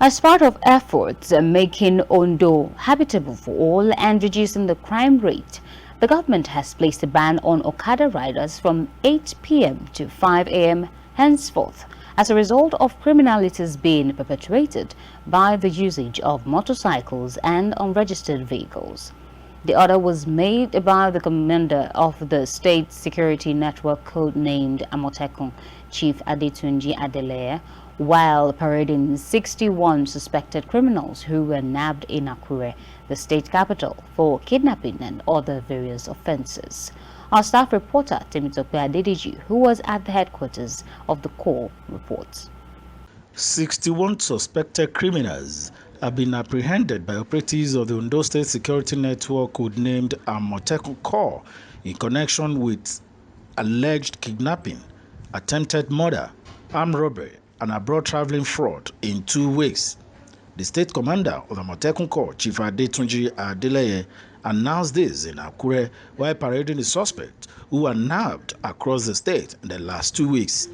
As part of efforts making Ondo habitable for all and reducing the crime rate, the government has placed a ban on Okada riders from 8 p.m. to 5 a.m. henceforth as a result of criminalities being perpetrated by the usage of motorcycles and unregistered vehicles. The order was made by the commander of the state security network code-named Amotekun, Chief Adetunji Adeleye, while parading 61 suspected criminals who were nabbed in Akure, the state capital, for kidnapping and other various offences. Our staff reporter, Temitope Adedeji, who was at the headquarters of the corps, reports. 61 suspected criminals have been apprehended by operatives of the Ondo State Security Network codenamed Amotekun in connection with alleged kidnapping, attempted murder, armed robbery, and abroad traveling fraud in 2 weeks. The state commander of the Amotekun Chief Adetunji Adeleye, announced this in Akure while parading the suspects who were nabbed across the state in the last 2 weeks.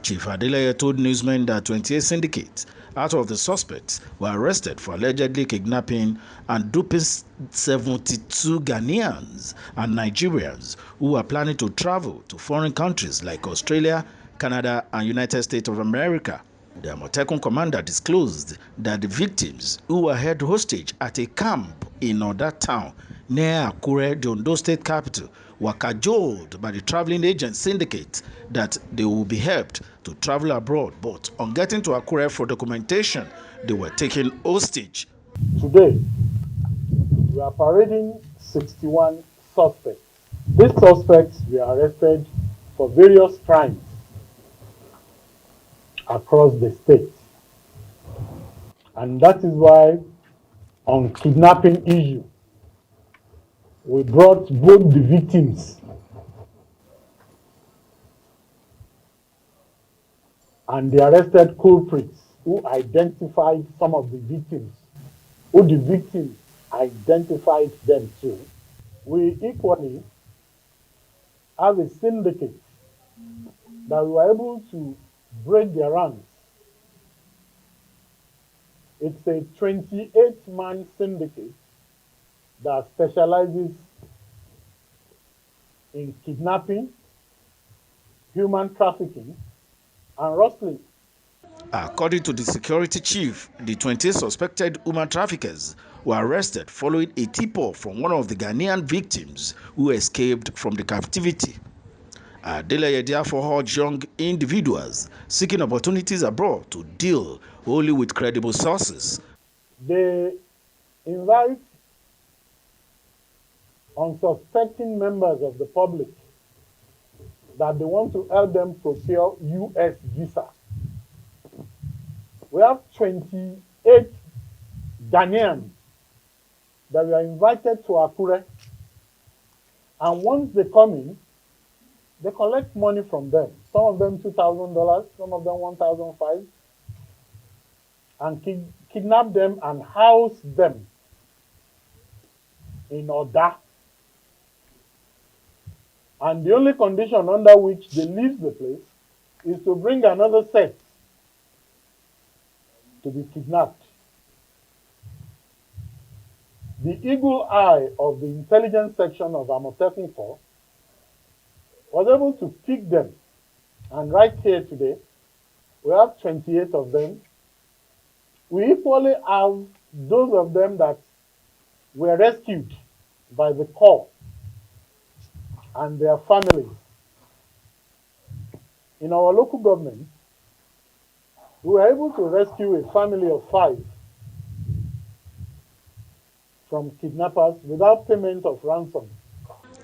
Chief Adeleye told newsmen that 28 syndicates out of the suspects were arrested for allegedly kidnapping and duping 72 Ghanaians and Nigerians who were planning to travel to foreign countries like Australia, Canada, and United States of America. The Amotekun commander disclosed that the victims, who were held hostage at a camp in Oda town near Akure, the Ondo state capital, were cajoled by the traveling agent syndicate that they will be helped to travel abroad, but on getting to Akure for documentation, they were taken hostage. Today, we are parading 61 suspects. These suspects were arrested for various crimes across the state. And that is why on kidnapping issue, we brought both the victims and the arrested culprits who identified some of the victims, who the victims identified them too. We equally have a syndicate that we were able to break their ranks. It's a 28-man syndicate that specializes in kidnapping, human trafficking, and rustling. According to the security chief, the 20 suspected human traffickers were arrested following a tip-off from one of the Ghanaian victims who escaped from the captivity. Adeleye therefore urged young individuals seeking opportunities abroad to deal only with credible sources. They invite unsuspecting members of the public that they want to help them procure US visa. We have 28 Ghanaians that were invited to Akure, and once they come in, they collect money from them. Some of them $2,000, some of them $1,500, and kidnap them and house them in Oda. And the only condition under which they leave the place is to bring another set to be kidnapped. The eagle eye of the intelligence section of Amotekun Corps was able to pick them, and right here today, we have 28 of them. We equally have those of them that were rescued by the Corps and their families. In our local government, we were able to rescue a family of 5 from kidnappers without payment of ransom.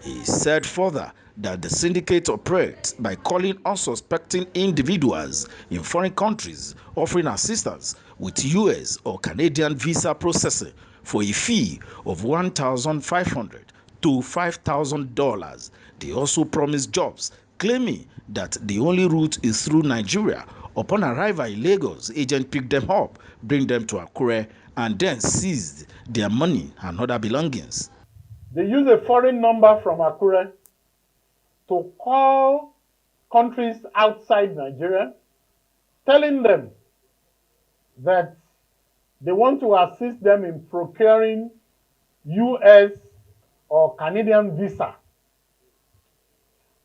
He said further that the syndicate operates by calling unsuspecting individuals in foreign countries offering assistance with US or Canadian visa processing for a fee of $1,500 to $5,000. They also promise jobs, claiming that the only route is through Nigeria. Upon arrival in Lagos, agents picked them up, bring them to Akure, and then seized their money and other belongings. They use a foreign number from Akure to call countries outside Nigeria, telling them that They want to assist them in procuring US or Canadian visa.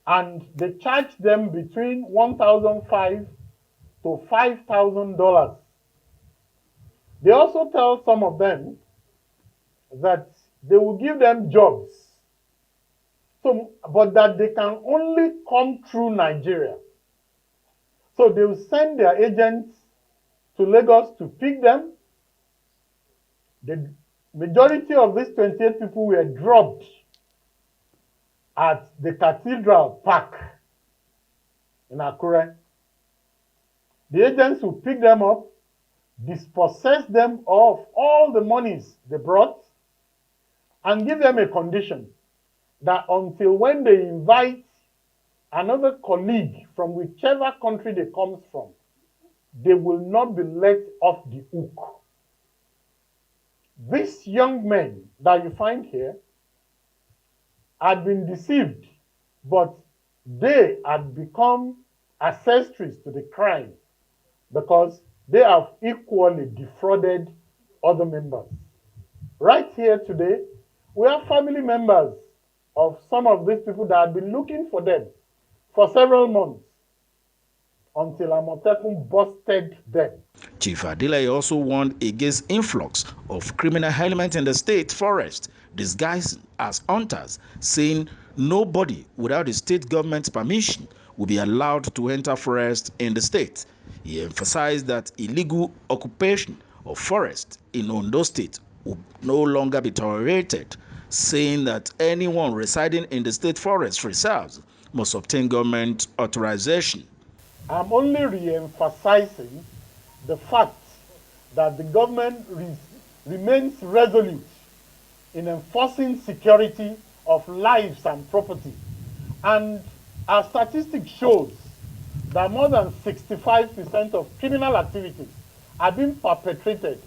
And they charge them between $1,500 to $5,000. They also tell some of them that they will give them jobs, but that they can only come through Nigeria. So they will send their agents to Lagos to pick them. The majority of these 28 people were dropped at the Cathedral Park in Akure. The agents will pick them up, dispossess them of all the monies they brought, and give them a condition that until when they invite another colleague from whichever country they come from, they will not be let off the hook. These young men that you find here had been deceived, but they had become accessories to the crime because they have equally defrauded other members. Right here today, we have family members of some of these people that had been looking for them for several months until Amotekun busted them. Chief Adeleye also warned against influx of criminal elements in the state forest, disguised as hunters, saying nobody without the state government's permission will be allowed to enter forest in the state. He emphasized that illegal occupation of forest in Ondo State will no longer be tolerated, saying that anyone residing in the state forest reserves must obtain government authorization. I'm only re-emphasizing the fact that the government remains resolute in enforcing security of lives and property. And our statistics shows that more than 65% of criminal activities are being perpetrated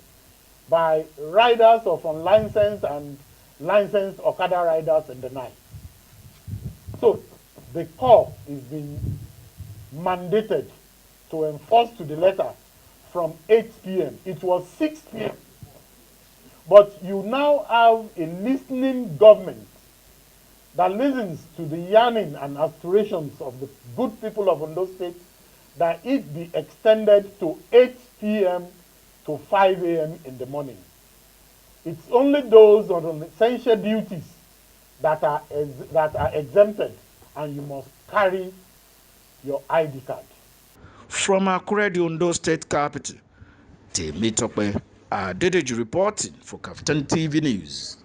by riders of unlicensed and licensed Okada riders in the night. So the corps is being mandated to enforce to the letter from 8 p.m. It was 6 p.m. But you now have a listening government that listens to the yearning and aspirations of the good people of Ondo State, that it be extended to 8 p.m. to 5 a.m. in the morning. It's only those on essential duties that are exempted, and you must carry your ID card. From Akure, the Ondo State capital, Temitope Adedeji reporting for Kaftan TV News.